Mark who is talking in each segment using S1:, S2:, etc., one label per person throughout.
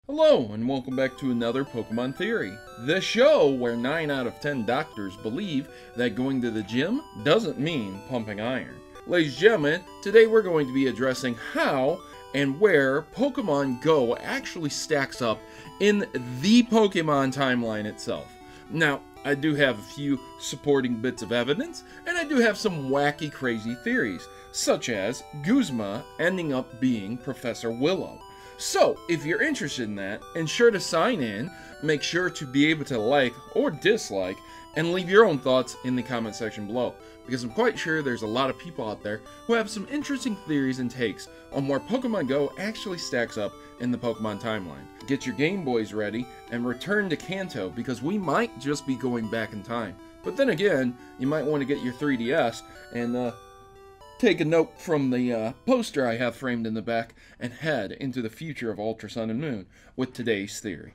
S1: Hello, and welcome back to another Pokemon Theory, the show where 9 out of 10 doctors believe that going to the gym doesn't mean pumping iron. Ladies and gentlemen, today we're going to be addressing how and where Pokemon GO actually stacks up in the Pokemon timeline itself. Now, I do have a few supporting bits of evidence, and I do have some wacky, crazy theories, such as Guzma ending up being Professor Willow. So, if you're interested in that, ensure to sign in, make sure to be able to like or dislike, and leave your own thoughts in the comment section below, because I'm quite sure there's a lot of people out there who have some interesting theories and takes on where Pokemon GO actually stacks up in the Pokemon timeline. Get your Game Boys ready and return to Kanto, because we might just be going back in time. But then again, you might want to get your 3DS and take a note from the poster I have framed in the back and head into the future of Ultra Sun and Moon with today's theory.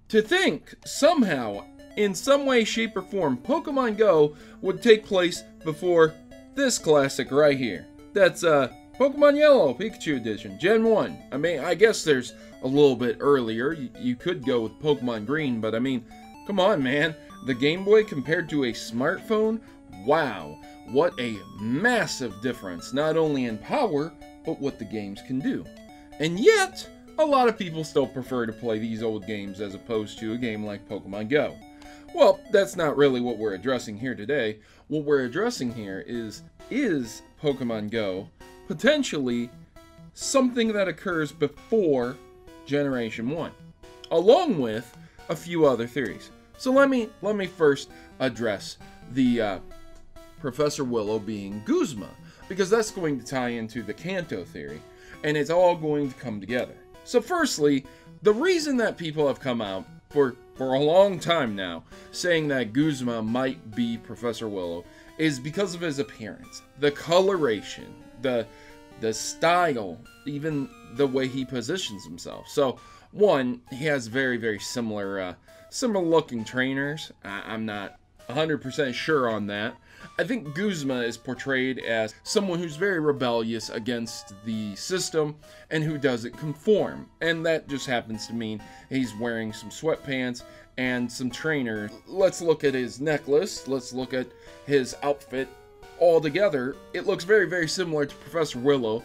S1: To think, somehow, in some way, shape, or form, Pokemon GO would take place before this classic right here. That's Pokemon Yellow Pikachu Edition, Gen 1. I mean, I guess there's a little bit earlier. You could go with Pokemon Green, but I mean, come on, man. The Game Boy compared to a smartphone? Wow, what a massive difference, not only in power, but what the games can do. And yet, a lot of people still prefer to play these old games as opposed to a game like Pokemon GO. Well, that's not really what we're addressing here today. What we're addressing here is Pokemon GO potentially something that occurs before Generation 1, along with a few other theories. So let me first address the Professor Willow being Guzma, because that's going to tie into the Kanto theory, and it's all going to come together. So firstly, the reason that people have come out for a long time now saying that Guzma might be Professor Willow is because of his appearance, the coloration, the style, even the way he positions himself. So, one, he has very similar looking trainers. I'm not 100% sure on that. I think Guzma is portrayed as someone who's very rebellious against the system and who doesn't conform. And that just happens to mean he's wearing some sweatpants and some trainers. Let's look at his necklace. Let's look at his outfit. Altogether, it looks very similar to Professor Willow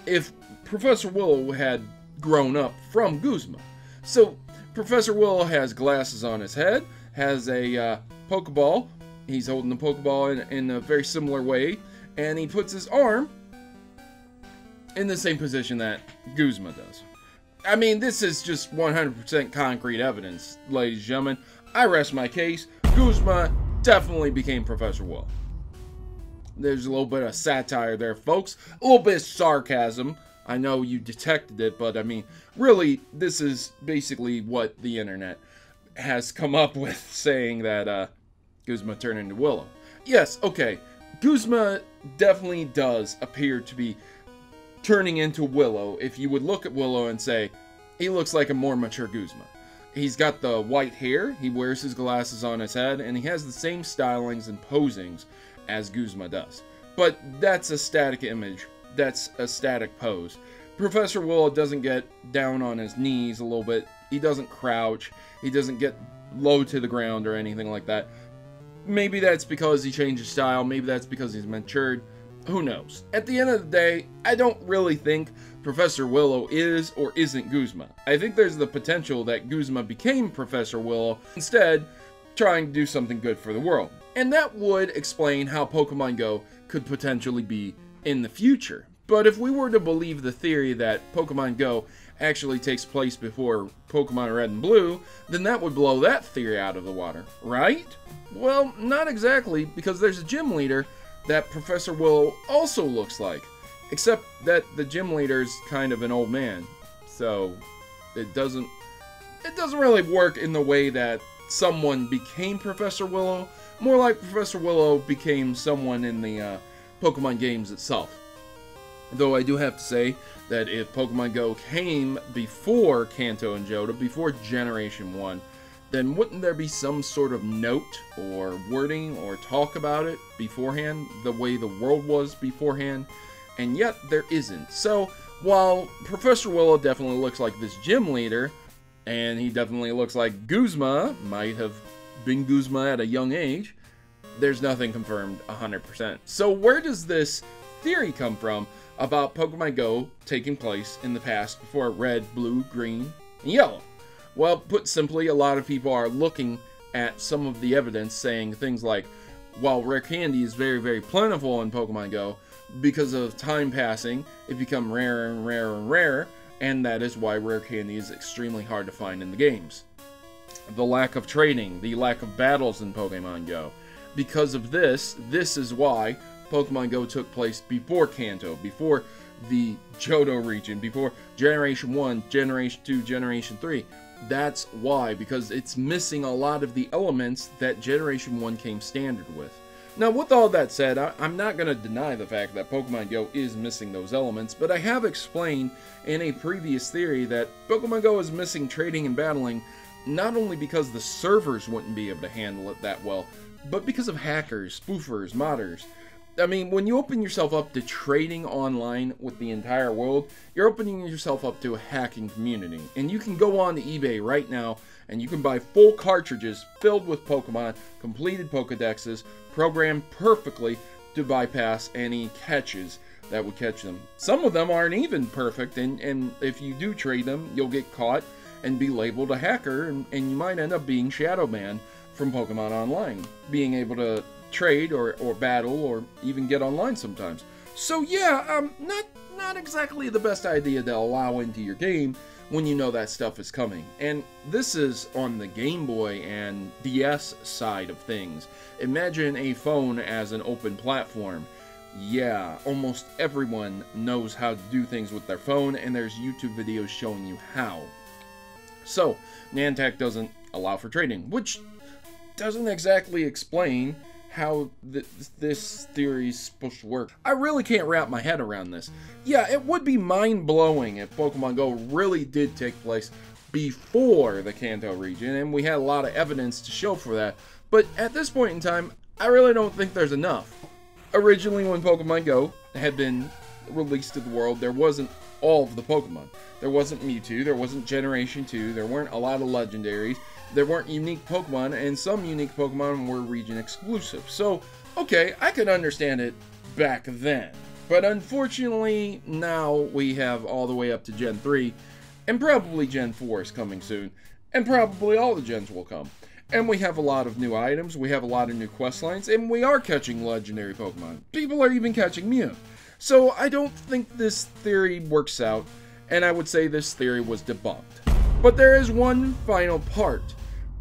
S1: if Professor Willow had grown up from Guzma. So, Professor Willow has glasses on his head, has a Pokeball. He's holding the Pokeball in a very similar way, and he puts his arm in the same position that Guzma does. I mean, this is just 100% concrete evidence, ladies and gentlemen. I rest my case. Guzma definitely became Professor Willow. There's a little bit of satire there, folks. A little bit of sarcasm. I know you detected it, but I mean, really, this is basically what the internet has come up with, saying that Guzma turned into Willow. Yes, okay, Guzma definitely does appear to be turning into Willow if you would look at Willow and say, he looks like a more mature Guzma. He's got the white hair, he wears his glasses on his head, and he has the same stylings and posings as Guzma does. But that's a static image. That's a static pose. Professor Willow doesn't get down on his knees a little bit. He doesn't crouch. He doesn't get low to the ground or anything like that. Maybe that's because he changed his style. Maybe that's because he's matured. Who knows? At the end of the day, I don't really think Professor Willow is or isn't Guzma. I think there's the potential that Guzma became Professor Willow, instead trying to do something good for the world. And that would explain how Pokemon GO could potentially be in the future. But if we were to believe the theory that Pokemon GO actually takes place before Pokemon Red and Blue, then that would blow that theory out of the water, right? Well, not exactly, because there's a gym leader that Professor Willow also looks like, except that the gym leader is kind of an old man, so it doesn't really work in the way that someone became Professor Willow. More like Professor Willow became someone in the Pokemon games itself. Though I do have to say that if Pokemon GO came before Kanto and Johto, before Generation 1, then wouldn't there be some sort of note or wording or talk about it beforehand, the way the world was beforehand? And yet there isn't. So while Professor Willow definitely looks like this gym leader, and he definitely looks like Guzma, might have been Guzma at a young age, there's nothing confirmed 100%. So where does this theory come from about Pokemon Go taking place in the past before red, blue, green, and yellow? Well, put simply, a lot of people are looking at some of the evidence saying things like, while rare candy is very, very plentiful in Pokemon Go, because of time passing, it becomes rarer and rarer and rarer, and that is why rare candy is extremely hard to find in the games. The lack of trading, the lack of battles in Pokemon Go. Because of this is why Pokemon Go took place before Kanto, before the Johto region, before Generation 1, Generation 2, Generation 3. That's why, because it's missing a lot of the elements that Generation 1 came standard with. Now, with all that said, I'm not going to deny the fact that Pokemon Go is missing those elements, but I have explained in a previous theory that Pokemon Go is missing trading and battling not only because the servers wouldn't be able to handle it that well, but because of hackers, spoofers, modders. I mean, when you open yourself up to trading online with the entire world, you're opening yourself up to a hacking community. And you can go on to eBay right now, and you can buy full cartridges filled with Pokemon, completed Pokedexes, programmed perfectly to bypass any catches that would catch them. Some of them aren't even perfect, and if you do trade them, you'll get caught and be labeled a hacker, and you might end up being shadow banned from Pokemon Online, being able to trade or battle or even get online sometimes. So yeah, not exactly the best idea to allow into your game when you know that stuff is coming. And this is on the Game Boy and DS side of things. Imagine a phone as an open platform. Yeah, almost everyone knows how to do things with their phone, and there's YouTube videos showing you how. So, Niantic doesn't allow for trading, which doesn't exactly explain how this theory is supposed to work. I really can't wrap my head around this. Yeah, it would be mind-blowing if Pokemon Go really did take place before the Kanto region, and we had a lot of evidence to show for that. But at this point in time, I really don't think there's enough. Originally, when Pokemon Go had been released to the world, there wasn't all of the Pokemon. There wasn't Mewtwo, there wasn't Generation 2, there weren't a lot of legendaries, there weren't unique Pokemon, and some unique Pokemon were region exclusive. So, okay, I could understand it back then. But unfortunately, now we have all the way up to Gen 3, and probably Gen 4 is coming soon, and probably all the gens will come. And we have a lot of new items, we have a lot of new quest lines, and we are catching legendary Pokemon. People are even catching Mew. So I don't think this theory works out, and I would say this theory was debunked. But there is one final part,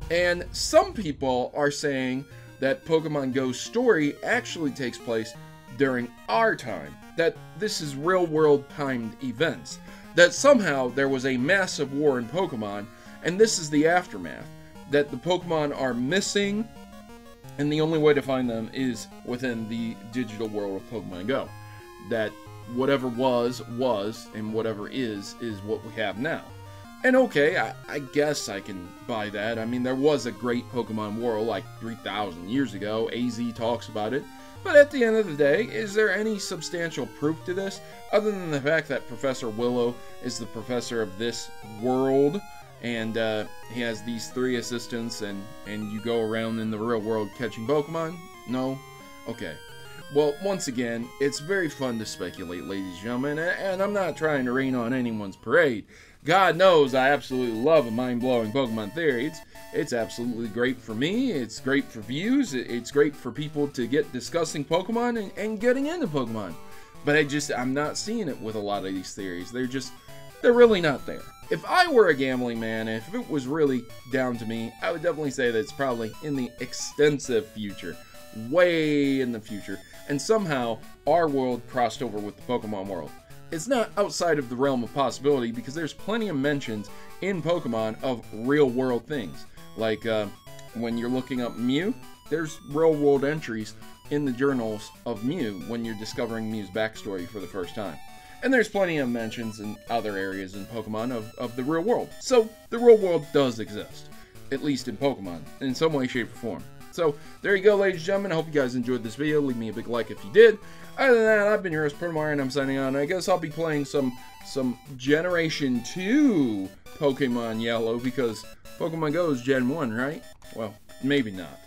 S1: and some people are saying that Pokemon Go's story actually takes place during our time, that this is real-world timed events, that somehow there was a massive war in Pokemon, and this is the aftermath, that the Pokemon are missing, and the only way to find them is within the digital world of Pokemon Go. That whatever was, and whatever is what we have now. And okay, I guess I can buy that. I mean, there was a great Pokemon world like 3,000 years ago. AZ talks about it. But at the end of the day, is there any substantial proof to this, other than the fact that Professor Willow is the professor of this world, and he has these 3 assistants, and you go around in the real world catching Pokemon? No? Okay. Well, once again, it's very fun to speculate, ladies and gentlemen, and I'm not trying to rain on anyone's parade. God knows I absolutely love a mind-blowing Pokemon theory. It's absolutely great for me, it's great for views, it's great for people to get discussing Pokemon and getting into Pokemon. But I'm not seeing it with a lot of these theories. They're really not there. If I were a gambling man, if it was really down to me, I would definitely say that it's probably in the extensive future. Way in the future, and somehow our world crossed over with the Pokemon world. It's not outside of the realm of possibility, because there's plenty of mentions in Pokemon of real world things. Like when you're looking up Mew, there's real world entries in the journals of Mew when you're discovering Mew's backstory for the first time. And there's plenty of mentions in other areas in Pokemon of the real world. So the real world does exist. at least in Pokemon, in some way, shape, or form. So, there you go, ladies and gentlemen. I hope you guys enjoyed this video. Leave me a big like if you did. Other than that, I've been your host, Protomario, and I'm signing on. I guess I'll be playing some Generation 2 Pokemon Yellow, because Pokemon Go is Gen 1, right? Well, maybe not.